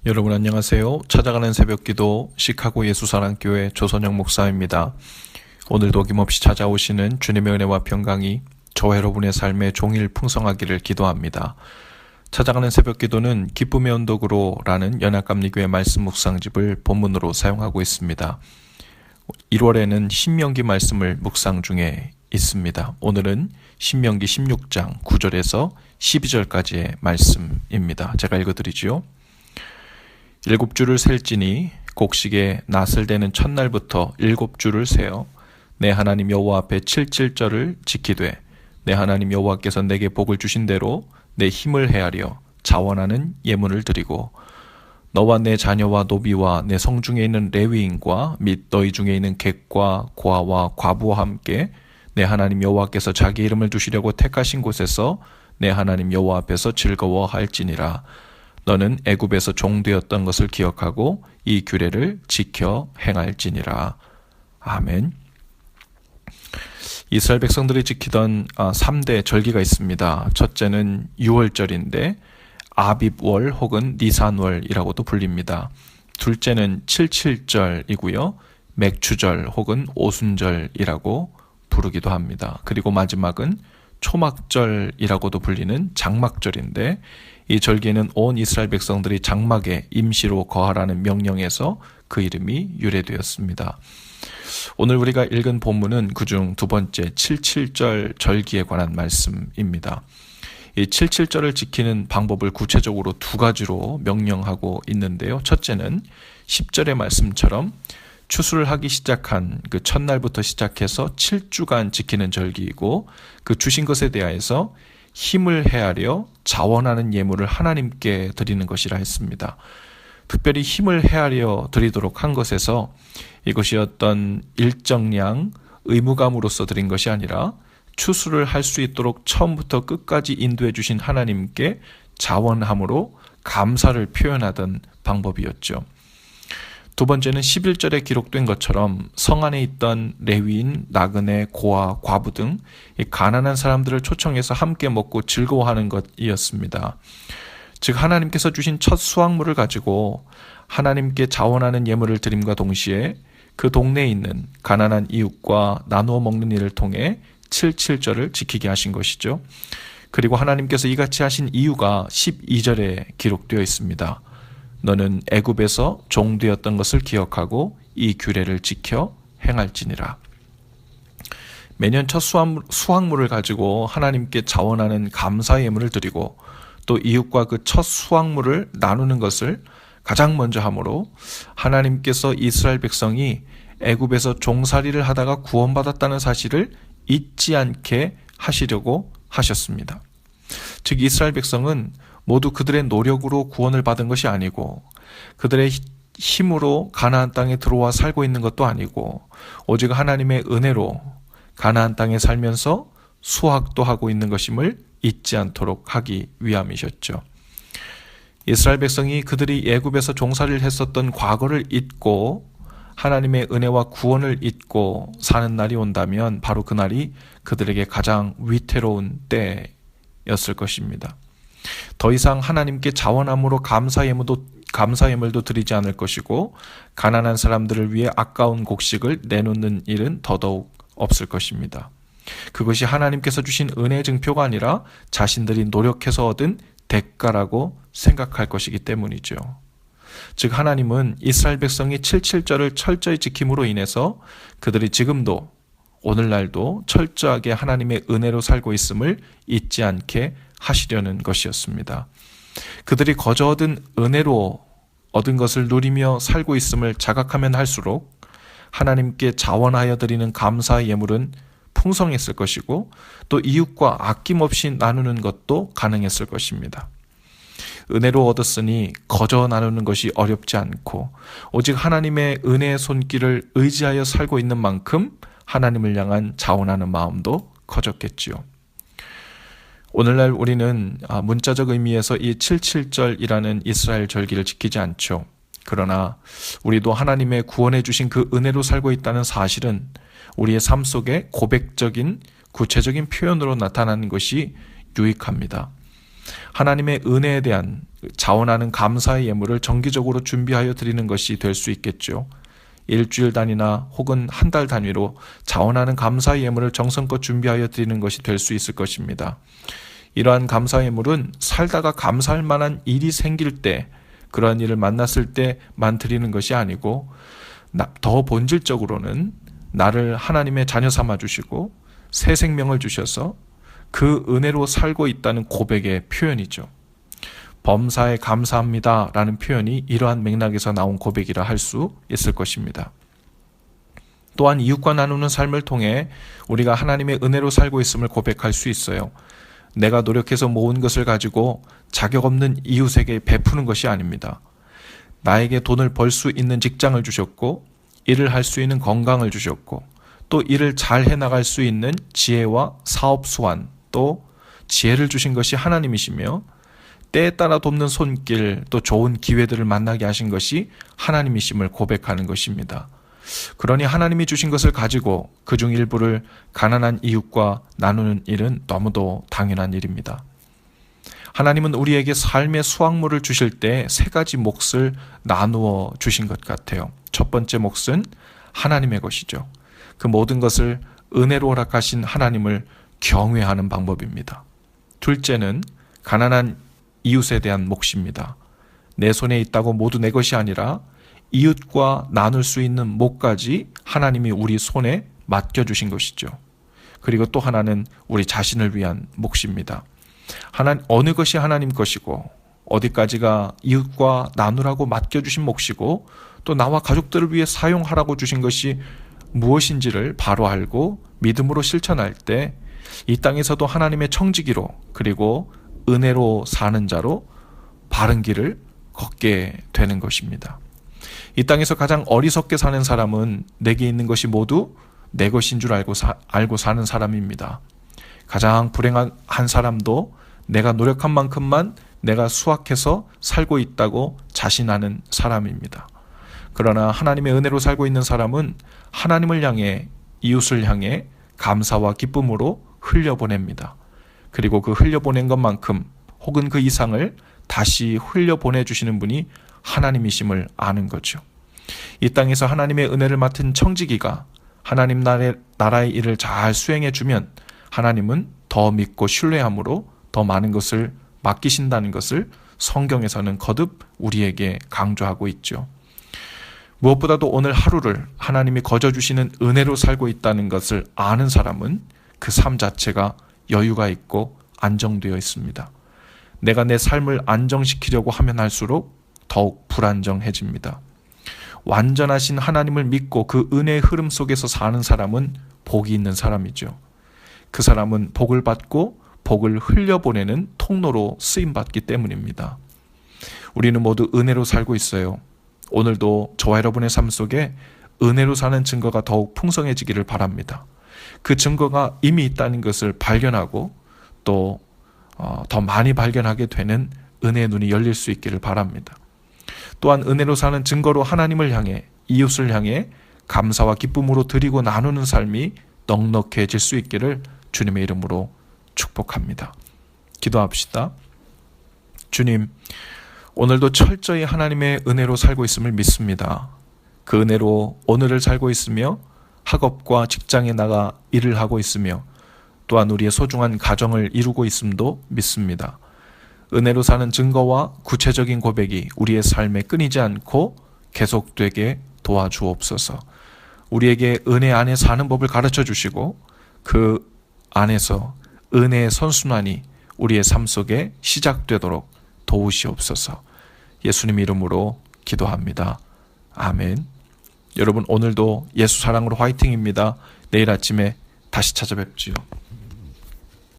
여러분 안녕하세요. 찾아가는 새벽기도 시카고 예수사랑교회 조선영 목사입니다. 오늘도 어김없이 찾아오시는 주님의 은혜와 평강이 저와 여러분의 삶에 종일 풍성하기를 기도합니다. 찾아가는 새벽기도는 기쁨의 언덕으로 라는 연합감리교회 말씀 묵상집을 본문으로 사용하고 있습니다. 1월에는 신명기 말씀을 묵상 중에 있습니다. 오늘은 신명기 16장 9절에서 12절까지의 말씀입니다. 제가 읽어드리죠. 7주를 셀지니 곡식에 낫을 대는 첫날부터 7주를 세어 내 하나님 여호와 앞에 77절을 지키되 내 하나님 여호와께서 내게 복을 주신 대로 내 힘을 헤아려 자원하는 예물을 드리고 너와 내 자녀와 노비와 내 성중에 있는 레위인과 및 너희 중에 있는 객과 고아와 과부와 함께 내 하나님 여호와께서 자기 이름을 두시려고 택하신 곳에서 내 하나님 여호와 앞에서 즐거워할지니라. 너는 애굽에서 종되었던 것을 기억하고 이 규례를 지켜 행할지니라. 아멘. 이스라엘 백성들이 지키던 3대 절기가 있습니다. 첫째는 6월절인데 아빕월 혹은 니산월이라고도 불립니다. 둘째는 77절이고요. 맥추절 혹은 오순절이라고 부르기도 합니다. 그리고 마지막은 초막절이라고도 불리는 장막절인데 이 절기에는 온 이스라엘 백성들이 장막에 임시로 거하라는 명령에서 그 이름이 유래되었습니다. 오늘 우리가 읽은 본문은 그중 두 번째 77절 절기에 관한 말씀입니다. 이 77절을 지키는 방법을 구체적으로 두 가지로 명령하고 있는데요. 첫째는 10절의 말씀처럼 추수를 하기 시작한 그 첫날부터 시작해서 7주간 지키는 절기이고 그 주신 것에 대하여서 힘을 헤아려 자원하는 예물을 하나님께 드리는 것이라 했습니다. 특별히 힘을 헤아려 드리도록 한 것에서 이것이 어떤 일정량 의무감으로서 드린 것이 아니라 추수를 할 수 있도록 처음부터 끝까지 인도해 주신 하나님께 자원함으로 감사를 표현하던 방법이었죠. 두 번째는 11절에 기록된 것처럼 성 안에 있던 레위인, 나그네, 고아, 과부 등 가난한 사람들을 초청해서 함께 먹고 즐거워하는 것이었습니다. 즉 하나님께서 주신 첫 수확물을 가지고 하나님께 자원하는 예물을 드림과 동시에 그 동네에 있는 가난한 이웃과 나누어 먹는 일을 통해 77절을 지키게 하신 것이죠. 그리고 하나님께서 이같이 하신 이유가 12절에 기록되어 있습니다. 너는 애굽에서 종되었던 것을 기억하고 이 규례를 지켜 행할지니라. 매년 첫 수확물을 가지고 하나님께 자원하는 감사 예물을 드리고 또 이웃과 그 첫 수확물을 나누는 것을 가장 먼저 함으로 하나님께서 이스라엘 백성이 애굽에서 종살이를 하다가 구원받았다는 사실을 잊지 않게 하시려고 하셨습니다. 즉 이스라엘 백성은 모두 그들의 노력으로 구원을 받은 것이 아니고 그들의 힘으로 가나안 땅에 들어와 살고 있는 것도 아니고 오직 하나님의 은혜로 가나안 땅에 살면서 수확도 하고 있는 것임을 잊지 않도록 하기 위함이셨죠. 이스라엘 백성이 그들이 애굽에서 종살이를 했었던 과거를 잊고 하나님의 은혜와 구원을 잊고 사는 날이 온다면 바로 그날이 그들에게 가장 위태로운 때였을 것입니다. 더 이상 하나님께 자원함으로 감사 예물도 드리지 않을 것이고 가난한 사람들을 위해 아까운 곡식을 내놓는 일은 더더욱 없을 것입니다. 그것이 하나님께서 주신 은혜의 증표가 아니라 자신들이 노력해서 얻은 대가라고 생각할 것이기 때문이죠. 즉 하나님은 이스라엘 백성이 77절을 철저히 지킴으로 인해서 그들이 지금도 오늘날도 철저하게 하나님의 은혜로 살고 있음을 잊지 않게 하시려는 것이었습니다. 그들이 거저 얻은 은혜로 얻은 것을 누리며 살고 있음을 자각하면 할수록 하나님께 자원하여 드리는 감사의 예물은 풍성했을 것이고 또 이웃과 아낌없이 나누는 것도 가능했을 것입니다. 은혜로 얻었으니 거저 나누는 것이 어렵지 않고 오직 하나님의 은혜의 손길을 의지하여 살고 있는 만큼 하나님을 향한 자원하는 마음도 커졌겠지요. 오늘날 우리는 문자적 의미에서 이 77절이라는 이스라엘 절기를 지키지 않죠. 그러나 우리도 하나님의 구원해 주신 그 은혜로 살고 있다는 사실은 우리의 삶 속에 고백적인 구체적인 표현으로 나타나는 것이 유익합니다. 하나님의 은혜에 대한 자원하는 감사의 예물을 정기적으로 준비하여 드리는 것이 될 수 있겠죠. 일주일 단위나 혹은 한 달 단위로 자원하는 감사의 예물을 정성껏 준비하여 드리는 것이 될 수 있을 것입니다. 이러한 감사 예물은 살다가 감사할 만한 일이 생길 때, 그러한 일을 만났을 때만 드리는 것이 아니고 더 본질적으로는 나를 하나님의 자녀 삼아 주시고 새 생명을 주셔서 그 은혜로 살고 있다는 고백의 표현이죠. 범사에 감사합니다 라는 표현이 이러한 맥락에서 나온 고백이라 할 수 있을 것입니다. 또한 이웃과 나누는 삶을 통해 우리가 하나님의 은혜로 살고 있음을 고백할 수 있어요. 내가 노력해서 모은 것을 가지고 자격 없는 이웃에게 베푸는 것이 아닙니다. 나에게 돈을 벌 수 있는 직장을 주셨고, 일을 할 수 있는 건강을 주셨고, 또 일을 잘 해나갈 수 있는 지혜와 사업 수완, 또 지혜를 주신 것이 하나님이시며, 때에 따라 돕는 손길, 또 좋은 기회들을 만나게 하신 것이 하나님이심을 고백하는 것입니다. 그러니 하나님이 주신 것을 가지고 그중 일부를 가난한 이웃과 나누는 일은 너무도 당연한 일입니다. 하나님은 우리에게 삶의 수확물을 주실 때 세 가지 몫을 나누어 주신 것 같아요. 첫 번째 몫은 하나님의 것이죠. 그 모든 것을 은혜로 허락하신 하나님을 경외하는 방법입니다. 둘째는 가난한 이웃에 대한 몫입니다. 내 손에 있다고 모두 내 것이 아니라 이웃과 나눌 수 있는 몫까지 하나님이 우리 손에 맡겨주신 것이죠. 그리고 또 하나는 우리 자신을 위한 몫입니다. 어느 것이 하나님 것이고 어디까지가 이웃과 나누라고 맡겨주신 몫이고 또 나와 가족들을 위해 사용하라고 주신 것이 무엇인지를 바로 알고 믿음으로 실천할 때 이 땅에서도 하나님의 청지기로 그리고 은혜로 사는 자로 바른 길을 걷게 되는 것입니다. 이 땅에서 가장 어리석게 사는 사람은 내게 있는 것이 모두 내 것인 줄 알고 사는 사람입니다. 가장 불행한 사람도 내가 노력한 만큼만 내가 수확해서 살고 있다고 자신하는 사람입니다. 그러나 하나님의 은혜로 살고 있는 사람은 하나님을 향해 이웃을 향해 감사와 기쁨으로 흘려보냅니다. 그리고 그 흘려보낸 것만큼 혹은 그 이상을 다시 흘려보내주시는 분이 하나님이심을 아는 거죠. 이 땅에서 하나님의 은혜를 맡은 청지기가 하나님 나라의 일을 잘 수행해주면 하나님은 더 믿고 신뢰함으로 더 많은 것을 맡기신다는 것을 성경에서는 거듭 우리에게 강조하고 있죠. 무엇보다도 오늘 하루를 하나님이 거저주시는 은혜로 살고 있다는 것을 아는 사람은 그 삶 자체가 여유가 있고 안정되어 있습니다. 내가 내 삶을 안정시키려고 하면 할수록 더욱 불안정해집니다. 완전하신 하나님을 믿고 그 은혜의 흐름 속에서 사는 사람은 복이 있는 사람이죠. 그 사람은 복을 받고 복을 흘려보내는 통로로 쓰임받기 때문입니다. 우리는 모두 은혜로 살고 있어요. 오늘도 저와 여러분의 삶 속에 은혜로 사는 증거가 더욱 풍성해지기를 바랍니다. 그 증거가 이미 있다는 것을 발견하고 또 더 많이 발견하게 되는 은혜의 눈이 열릴 수 있기를 바랍니다. 또한 은혜로 사는 증거로 하나님을 향해 이웃을 향해 감사와 기쁨으로 드리고 나누는 삶이 넉넉해질 수 있기를 주님의 이름으로 축복합니다. 기도합시다. 주님, 오늘도 철저히 하나님의 은혜로 살고 있음을 믿습니다. 그 은혜로 오늘을 살고 있으며 학업과 직장에 나가 일을 하고 있으며 또한 우리의 소중한 가정을 이루고 있음도 믿습니다. 은혜로 사는 증거와 구체적인 고백이 우리의 삶에 끊이지 않고 계속되게 도와주옵소서. 우리에게 은혜 안에 사는 법을 가르쳐 주시고 그 안에서 은혜의 선순환이 우리의 삶 속에 시작되도록 도우시옵소서. 예수님 이름으로 기도합니다. 아멘. 여러분 오늘도 예수 사랑으로 화이팅입니다. 내일 아침에 다시 찾아뵙지요.